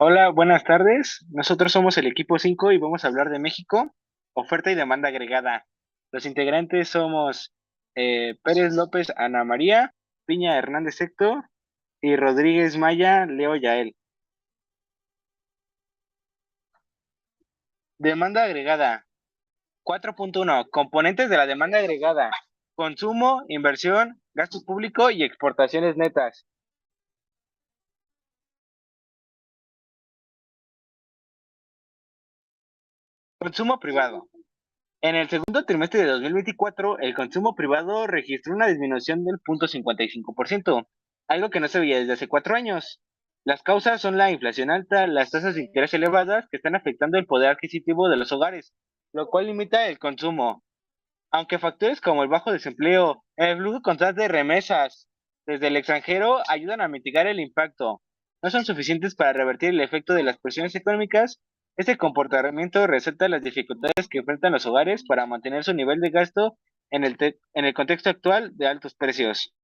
Hola, buenas tardes. Nosotros somos el equipo 5 y vamos a hablar de México, oferta y demanda agregada. Los integrantes somos Pérez López Ana María, Piña Hernández Héctor y Rodríguez Maya Leo Yael. Demanda agregada. 4.1. Componentes de la demanda agregada. Consumo, inversión, gasto público y exportaciones netas. Consumo privado. En el segundo trimestre de 2024, el consumo privado registró una disminución del 0.55%, algo que no se veía desde hace 4 años. Las causas son la inflación alta, las tasas de interés elevadas que están afectando el poder adquisitivo de los hogares, lo cual limita el consumo. Aunque factores como el bajo desempleo, el flujo constante de remesas desde el extranjero ayudan a mitigar el impacto, no son suficientes para revertir el efecto de las presiones económicas. Este comportamiento resalta las dificultades que enfrentan los hogares para mantener su nivel de gasto en el contexto actual de altos precios.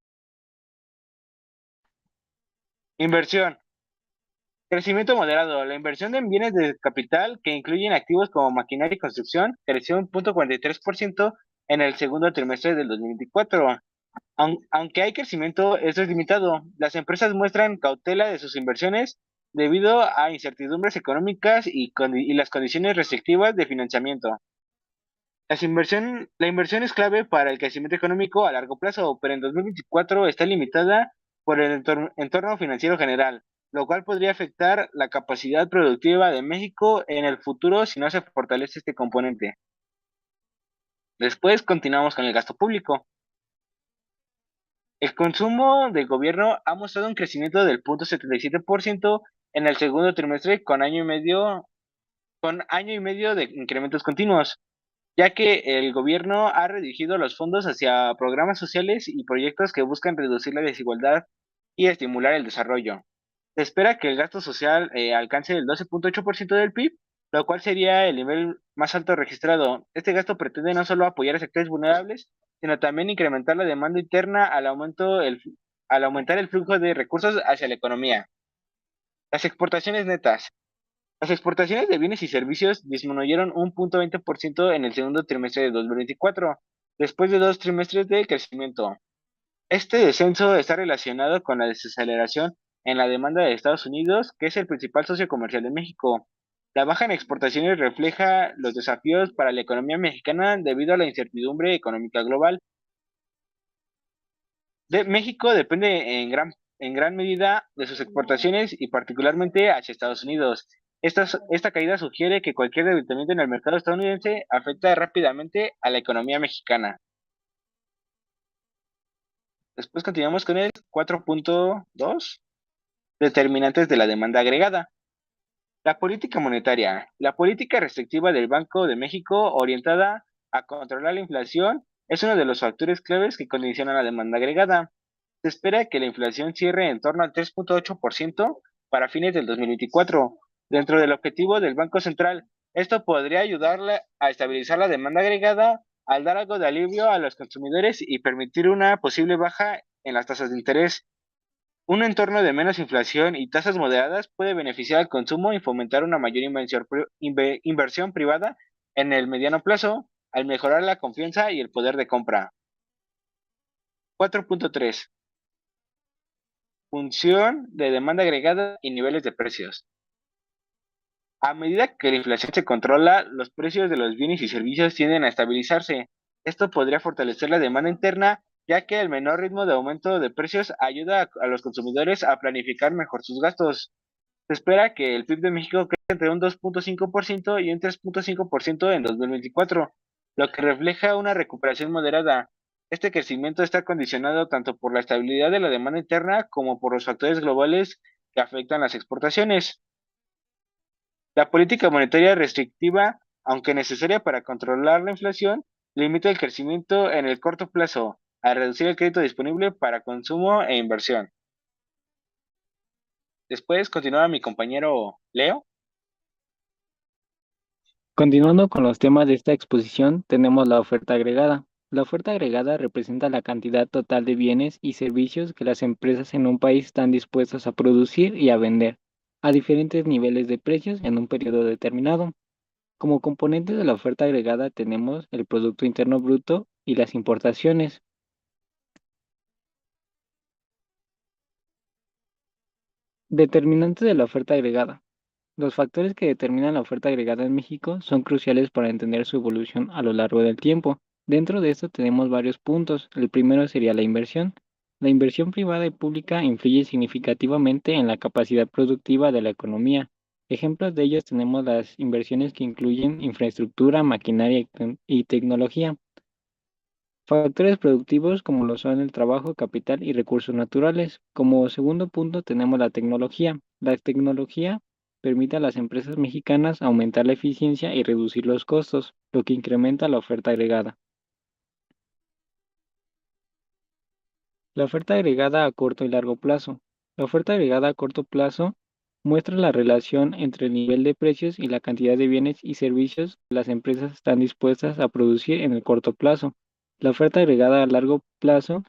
Inversión. Crecimiento moderado. La inversión en bienes de capital, que incluyen activos como maquinaria y construcción, creció un 0.43% en el segundo trimestre del 2024. Aunque hay crecimiento, esto es limitado. Las empresas muestran cautela de sus inversiones debido a incertidumbres económicas y las condiciones restrictivas de financiamiento. La inversión es clave para el crecimiento económico a largo plazo, pero en 2024 está limitada por el entorno financiero general, lo cual podría afectar la capacidad productiva de México en el futuro si no se fortalece este componente. Después continuamos con el gasto público. El consumo del gobierno ha mostrado un crecimiento del 0.77% en el segundo trimestre con año y medio de incrementos continuos, ya que el gobierno ha redirigido los fondos hacia programas sociales y proyectos que buscan reducir la desigualdad y estimular el desarrollo. Se espera que el gasto social alcance el 12.8% del PIB, lo cual sería el nivel más alto registrado. Este gasto pretende no solo apoyar a sectores vulnerables, sino también incrementar la demanda interna al aumentar el flujo de recursos hacia la economía. Las exportaciones netas. Las exportaciones de bienes y servicios disminuyeron un 0.20% en el segundo trimestre de 2024, después de 2 trimestres de crecimiento. Este descenso está relacionado con la desaceleración en la demanda de Estados Unidos, que es el principal socio comercial de México. La baja en exportaciones refleja los desafíos para la economía mexicana debido a la incertidumbre económica global. México depende en gran medida de sus exportaciones y particularmente hacia Estados Unidos. Esta caída sugiere que cualquier debilitamiento en el mercado estadounidense afecta rápidamente a la economía mexicana. Después continuamos con el 4.2. Determinantes de la demanda agregada. La política monetaria. La política restrictiva del Banco de México orientada a controlar la inflación es uno de los factores claves que condicionan la demanda agregada. Se espera que la inflación cierre en torno al 3.8% para fines del 2024, dentro del objetivo del Banco Central. Esto podría ayudarle a estabilizar la demanda agregada al dar algo de alivio a los consumidores y permitir una posible baja en las tasas de interés. Un entorno de menos inflación y tasas moderadas puede beneficiar al consumo y fomentar una mayor inversión privada en el mediano plazo, al mejorar la confianza y el poder de compra. 4.3. Función de demanda agregada y niveles de precios. A medida que la inflación se controla, los precios de los bienes y servicios tienden a estabilizarse. Esto podría fortalecer la demanda interna, ya que el menor ritmo de aumento de precios ayuda a los consumidores a planificar mejor sus gastos. Se espera que el PIB de México crezca entre un 2.5% y un 3.5% en 2024, lo que refleja una recuperación moderada. Este crecimiento está condicionado tanto por la estabilidad de la demanda interna como por los factores globales que afectan las exportaciones. La política monetaria restrictiva, aunque necesaria para controlar la inflación, limita el crecimiento en el corto plazo, al reducir el crédito disponible para consumo e inversión. Después continúa mi compañero Leo. Continuando con los temas de esta exposición, tenemos la oferta agregada. La oferta agregada representa la cantidad total de bienes y servicios que las empresas en un país están dispuestas a producir y a vender. a diferentes niveles de precios en un periodo determinado. Como componentes de la oferta agregada tenemos el Producto Interno Bruto y las importaciones. Determinantes de la oferta agregada. Los factores que determinan la oferta agregada en México son cruciales para entender su evolución a lo largo del tiempo. Dentro de esto tenemos varios puntos. El primero sería la inversión. La inversión privada y pública influye significativamente en la capacidad productiva de la economía. Ejemplos de ellos tenemos las inversiones que incluyen infraestructura, maquinaria y tecnología. Factores productivos como lo son el trabajo, capital y recursos naturales. Como segundo punto tenemos la tecnología. La tecnología permite a las empresas mexicanas aumentar la eficiencia y reducir los costos, lo que incrementa la oferta agregada. La oferta agregada a corto y largo plazo. La oferta agregada a corto plazo muestra la relación entre el nivel de precios y la cantidad de bienes y servicios que las empresas están dispuestas a producir en el corto plazo. La oferta agregada a largo plazo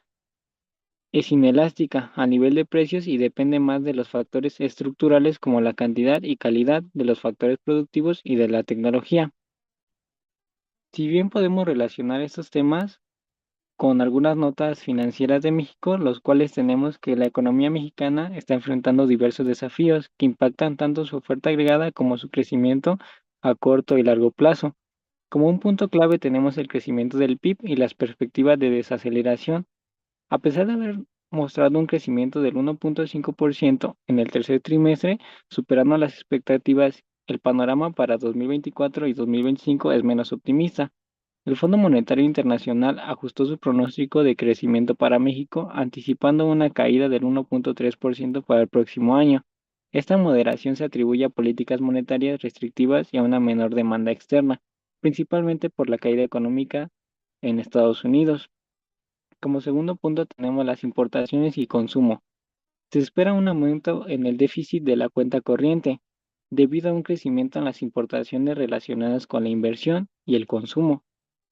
es inelástica a nivel de precios y depende más de los factores estructurales como la cantidad y calidad de los factores productivos y de la tecnología. Si bien podemos relacionar estos temas con algunas notas financieras de México, los cuales tenemos que la economía mexicana está enfrentando diversos desafíos que impactan tanto su oferta agregada como su crecimiento a corto y largo plazo. Como un punto clave tenemos el crecimiento del PIB y las perspectivas de desaceleración. A pesar de haber mostrado un crecimiento del 1.5% en el tercer trimestre, superando las expectativas, el panorama para 2024 y 2025 es menos optimista. El Fondo Monetario Internacional ajustó su pronóstico de crecimiento para México, anticipando una caída del 1.3% para el próximo año. Esta moderación se atribuye a políticas monetarias restrictivas y a una menor demanda externa, principalmente por la caída económica en Estados Unidos. Como segundo punto tenemos las importaciones y consumo. Se espera un aumento en el déficit de la cuenta corriente, debido a un crecimiento en las importaciones relacionadas con la inversión y el consumo,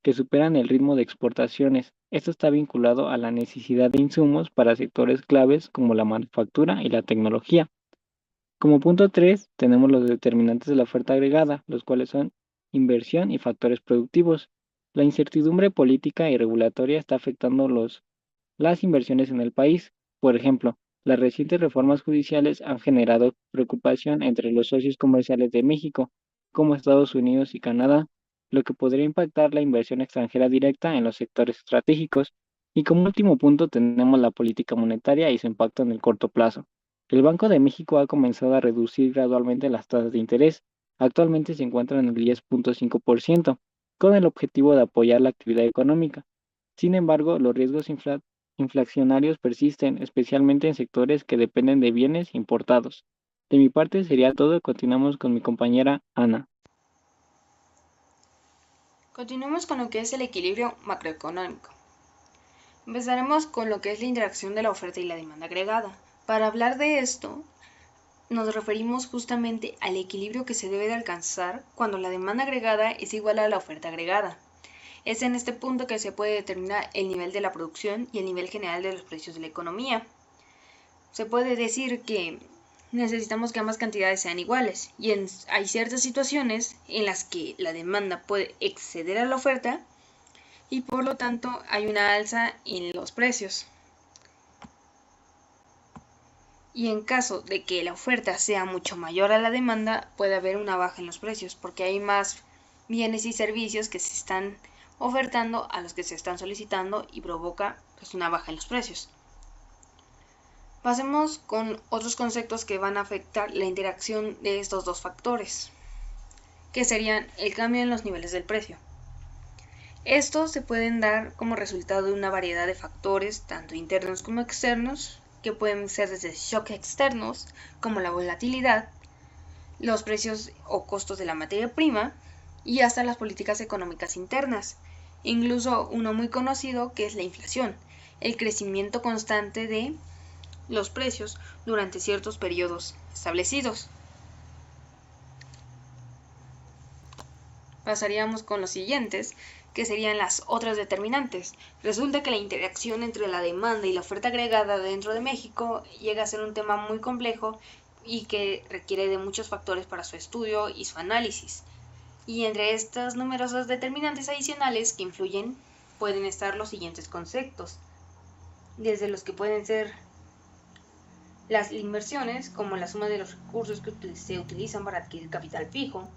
que superan el ritmo de exportaciones. Esto está vinculado a la necesidad de insumos para sectores claves como la manufactura y la tecnología. Como punto 3 tenemos los determinantes de la oferta agregada, los cuales son inversión y factores productivos. La incertidumbre política y regulatoria está afectando las inversiones en el país. Por ejemplo, las recientes reformas judiciales han generado preocupación entre los socios comerciales de México, como Estados Unidos y Canadá, lo que podría impactar la inversión extranjera directa en los sectores estratégicos. Y como último punto tenemos la política monetaria y su impacto en el corto plazo. El Banco de México ha comenzado a reducir gradualmente las tasas de interés. Actualmente se encuentran en el 10.5%, con el objetivo de apoyar la actividad económica. Sin embargo, los riesgos inflacionarios persisten, especialmente en sectores que dependen de bienes importados. De mi parte sería todo. Continuamos con mi compañera Ana. Continuemos con lo que es el equilibrio macroeconómico. Empezaremos con lo que es la interacción de la oferta y la demanda agregada. Para hablar de esto, nos referimos justamente al equilibrio que se debe de alcanzar cuando la demanda agregada es igual a la oferta agregada. Es en este punto que se puede determinar el nivel de la producción y el nivel general de los precios de la economía. Se puede decir que necesitamos que ambas cantidades sean iguales y hay ciertas situaciones en las que la demanda puede exceder a la oferta y por lo tanto hay una alza en los precios. Y en caso de que la oferta sea mucho mayor a la demanda, puede haber una baja en los precios porque hay más bienes y servicios que se están ofertando a los que se están solicitando y provoca pues una baja en los precios. Pasemos con otros conceptos que van a afectar la interacción de estos dos factores, que serían el cambio en los niveles del precio. Estos se pueden dar como resultado de una variedad de factores, tanto internos como externos, que pueden ser desde shocks externos, como la volatilidad, los precios o costos de la materia prima, y hasta las políticas económicas internas. Incluso uno muy conocido que es la inflación, el crecimiento constante de los precios durante ciertos periodos establecidos. Pasaríamos con los siguientes, que serían las otras determinantes. Resulta que la interacción entre la demanda y la oferta agregada dentro de México llega a ser un tema muy complejo y que requiere de muchos factores para su estudio y su análisis. Y entre estas numerosas determinantes adicionales que influyen pueden estar los siguientes conceptos, desde los que pueden ser las inversiones, como la suma de los recursos que se utilizan para adquirir capital fijo,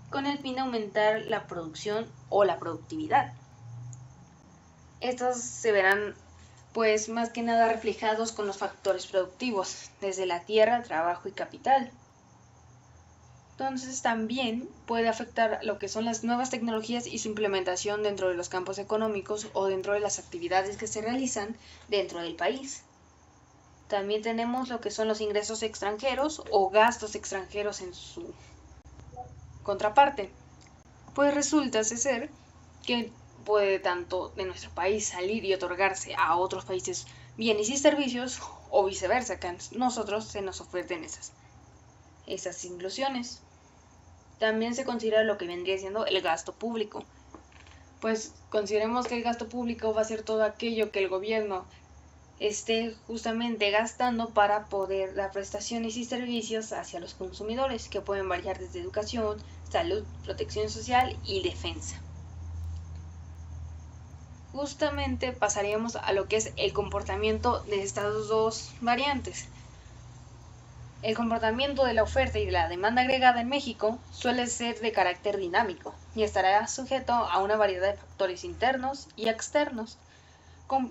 con el fin de aumentar la producción o la productividad. Estos se verán pues más que nada reflejados con los factores productivos, desde la tierra, trabajo y capital. Entonces también puede afectar lo que son las nuevas tecnologías y su implementación dentro de los campos económicos o dentro de las actividades que se realizan dentro del país. También tenemos lo que son los ingresos extranjeros o gastos extranjeros en su contraparte. Pues resulta ser que puede tanto de nuestro país salir y otorgarse a otros países bienes y servicios o viceversa, que a nosotros se nos oferten esas inclusiones. También se considera lo que vendría siendo el gasto público. Pues consideremos que el gasto público va a ser todo aquello que el gobierno esté justamente gastando para poder dar prestaciones y servicios hacia los consumidores, que pueden variar desde educación, salud, protección social y defensa. Justamente pasaríamos a lo que es el comportamiento de estas dos variantes. El comportamiento de la oferta y de la demanda agregada en México suele ser de carácter dinámico y estará sujeto a una variedad de factores internos y externos.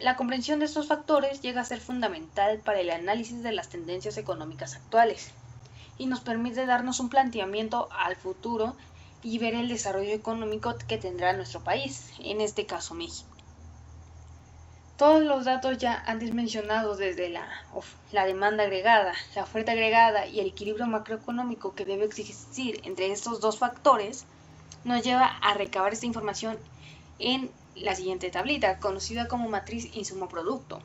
La comprensión de estos factores llega a ser fundamental para el análisis de las tendencias económicas actuales y nos permite darnos un planteamiento al futuro y ver el desarrollo económico que tendrá nuestro país, en este caso México. Todos los datos ya antes mencionados, desde la demanda agregada, la oferta agregada y el equilibrio macroeconómico que debe existir entre estos dos factores, nos lleva a recabar esta información en la siguiente tablita, conocida como matriz insumo-producto.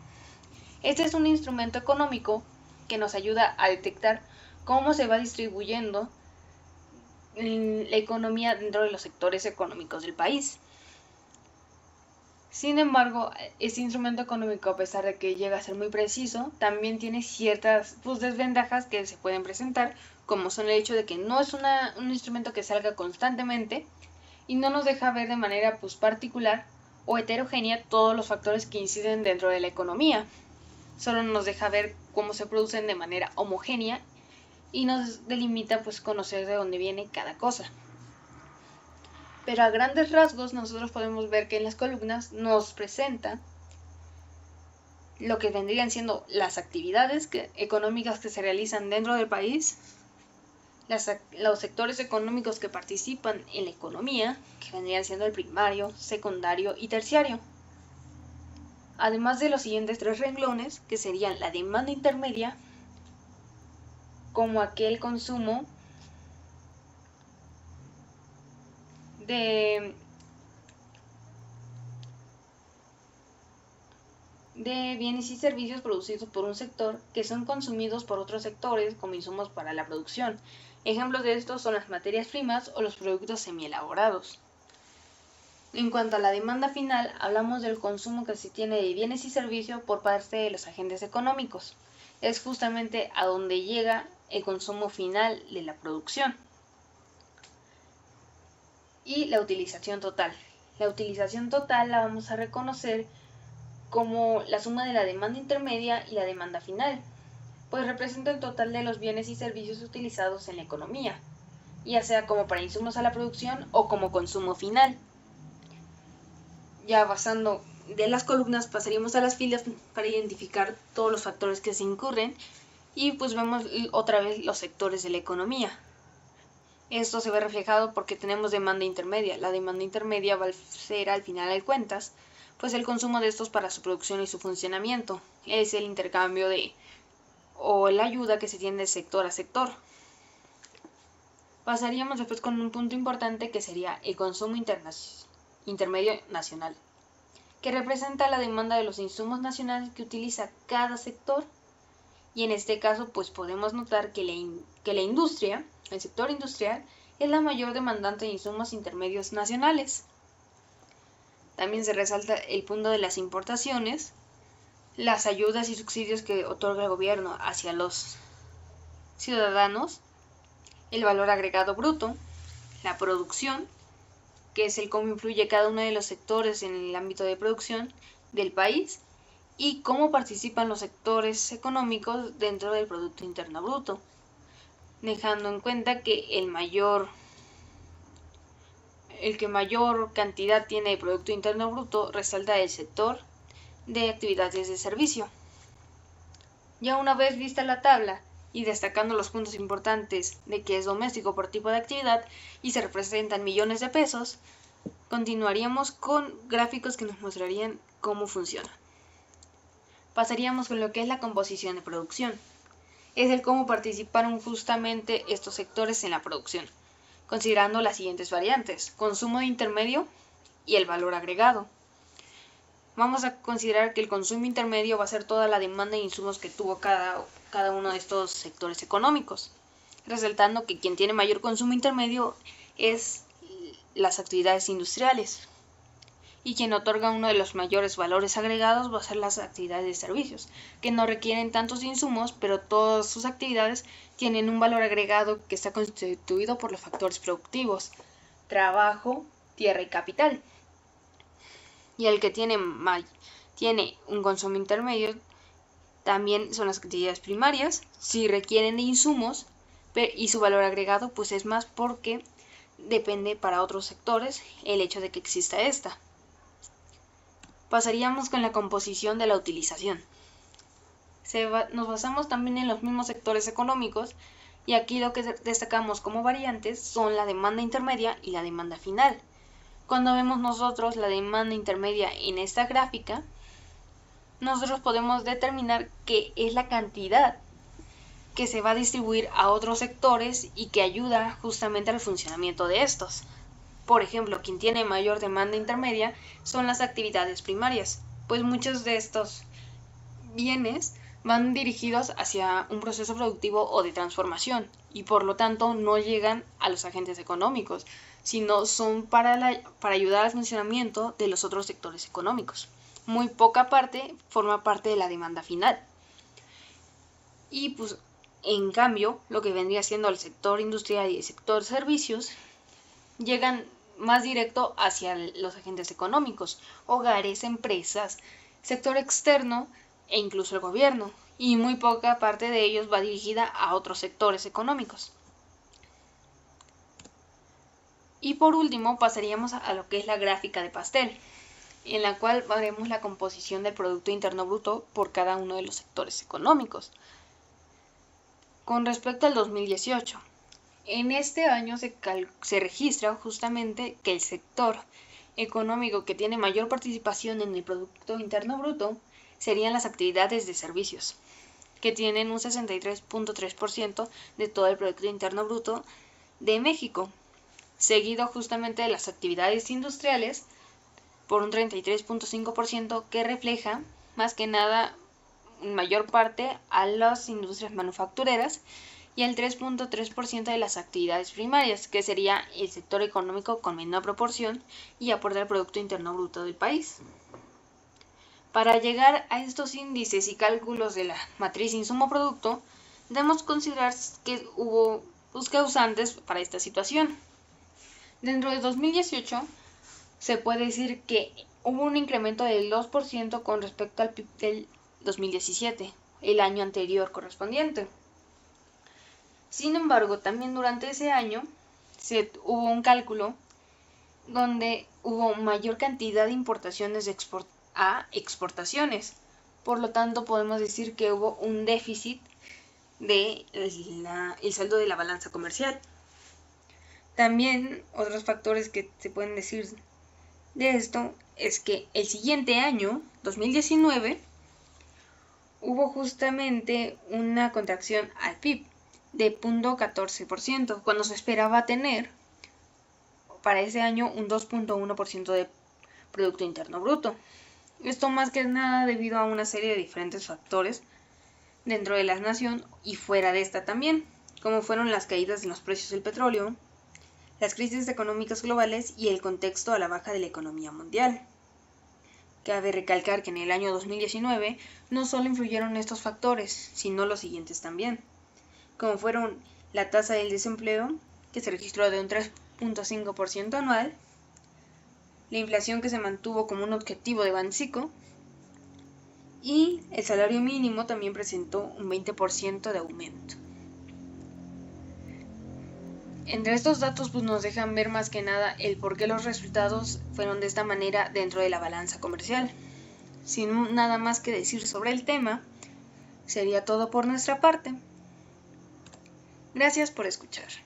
Este es un instrumento económico que nos ayuda a detectar cómo se va distribuyendo la economía dentro de los sectores económicos del país. Sin embargo, este instrumento económico, a pesar de que llega a ser muy preciso, también tiene ciertas desventajas que se pueden presentar, como son el hecho de que no es un instrumento que salga constantemente y no nos deja ver de manera particular o heterogénea todos los factores que inciden dentro de la economía. Solo nos deja ver cómo se producen de manera homogénea y nos delimita conocer de dónde viene cada cosa. Pero a grandes rasgos nosotros podemos ver que en las columnas nos presenta lo que vendrían siendo las actividades económicas que se realizan dentro del país, los sectores económicos que participan en la economía, que vendrían siendo el primario, secundario y terciario. Además de los siguientes tres renglones, que serían la demanda intermedia, como aquel consumo de bienes y servicios producidos por un sector que son consumidos por otros sectores como insumos para la producción. Ejemplos de estos son las materias primas o los productos semielaborados. En cuanto a la demanda final, hablamos del consumo que se tiene de bienes y servicios por parte de los agentes económicos. Es justamente a donde llega el consumo final de la producción. Y la utilización total. La utilización total la vamos a reconocer como la suma de la demanda intermedia y la demanda final, pues representa el total de los bienes y servicios utilizados en la economía, ya sea como para insumos a la producción o como consumo final. Ya basando de las columnas pasaríamos a las filas para identificar todos los factores que se incurren y vemos otra vez los sectores de la economía. Esto se ve reflejado porque tenemos demanda intermedia. La demanda intermedia va a ser al final de cuentas el consumo de estos para su producción y su funcionamiento. Es el intercambio o la ayuda que se tiene de sector a sector. Pasaríamos después con un punto importante que sería el consumo intermedio nacional, que representa la demanda de los insumos nacionales que utiliza cada sector. Y en este caso podemos notar que la industria, el sector industrial, es la mayor demandante de insumos intermedios nacionales. También se resalta el punto de las importaciones, las ayudas y subsidios que otorga el gobierno hacia los ciudadanos, el valor agregado bruto, la producción, que es el cómo influye cada uno de los sectores en el ámbito de producción del país, y cómo participan los sectores económicos dentro del Producto Interno Bruto, dejando en cuenta que el que mayor cantidad tiene de Producto Interno Bruto resalta el sector de actividades de servicio. Ya una vez vista la tabla y destacando los puntos importantes de que es doméstico por tipo de actividad y se representan millones de pesos, continuaríamos con gráficos que nos mostrarían cómo funciona. Pasaríamos con lo que es la composición de producción. Es el cómo participaron justamente estos sectores en la producción, considerando las siguientes variantes: consumo de intermedio y el valor agregado. Vamos a considerar que el consumo intermedio va a ser toda la demanda de insumos que tuvo cada uno de estos sectores económicos, resaltando que quien tiene mayor consumo intermedio es las actividades industriales, y quien otorga uno de los mayores valores agregados va a ser las actividades de servicios, que no requieren tantos insumos, pero todas sus actividades tienen un valor agregado que está constituido por los factores productivos: trabajo, tierra y capital. Y el que tiene un consumo intermedio también son las actividades primarias, si requieren de insumos, y su valor agregado pues es más porque depende para otros sectores el hecho de que exista esta. Pasaríamos con la composición de la utilización. Nos basamos también en los mismos sectores económicos, y aquí lo que destacamos como variantes son la demanda intermedia y la demanda final. Cuando vemos nosotros la demanda intermedia en esta gráfica, nosotros podemos determinar que es la cantidad que se va a distribuir a otros sectores y que ayuda justamente al funcionamiento de estos. Por ejemplo, quien tiene mayor demanda intermedia son las actividades primarias, pues muchos de estos bienes van dirigidos hacia un proceso productivo o de transformación, y por lo tanto no llegan a los agentes económicos, sino son para ayudar al funcionamiento de los otros sectores económicos. Muy poca parte forma parte de la demanda final. Y pues en cambio, lo que vendría siendo el sector industrial y el sector servicios llegan más directo hacia los agentes económicos, hogares, empresas, sector externo e incluso el gobierno, y muy poca parte de ellos va dirigida a otros sectores económicos. Y por último pasaríamos a lo que es la gráfica de pastel, en la cual veremos la composición del Producto Interno Bruto por cada uno de los sectores económicos. Con respecto al 2018, en este año se registra justamente que el sector económico que tiene mayor participación en el Producto Interno Bruto serían las actividades de servicios, que tienen un 63.3% de todo el Producto Interno Bruto de México, seguido justamente de las actividades industriales por un 33.5%, que refleja más que nada en mayor parte a las industrias manufactureras, y el 3.3% de las actividades primarias, que sería el sector económico con menor proporción y aporta al Producto Interno Bruto del país. Para llegar a estos índices y cálculos de la matriz insumo-producto, debemos considerar que hubo causantes para esta situación. Dentro de 2018, se puede decir que hubo un incremento del 2% con respecto al PIB del 2017, el año anterior correspondiente. Sin embargo, también durante ese año hubo un cálculo donde hubo mayor cantidad de importaciones a exportaciones. Por lo tanto, podemos decir que hubo un déficit del saldo de la balanza comercial. También otros factores que se pueden decir de esto es que el siguiente año, 2019, hubo justamente una contracción al PIB de 0.14%, cuando se esperaba tener para ese año un 2.1% de Producto Interno Bruto. Esto más que nada debido a una serie de diferentes factores dentro de la nación y fuera de esta también, como fueron las caídas en los precios del petróleo, las crisis económicas globales y el contexto a la baja de la economía mundial. Cabe recalcar que en el año 2019 no solo influyeron estos factores, sino los siguientes también: como fueron la tasa del desempleo, que se registró de un 3.5% anual, la inflación que se mantuvo como un objetivo de Banxico, y el salario mínimo también presentó un 20% de aumento. Entre estos datos pues nos dejan ver más que nada el por qué los resultados fueron de esta manera dentro de la balanza comercial. Sin nada más que decir sobre el tema, sería todo por nuestra parte. Gracias por escuchar.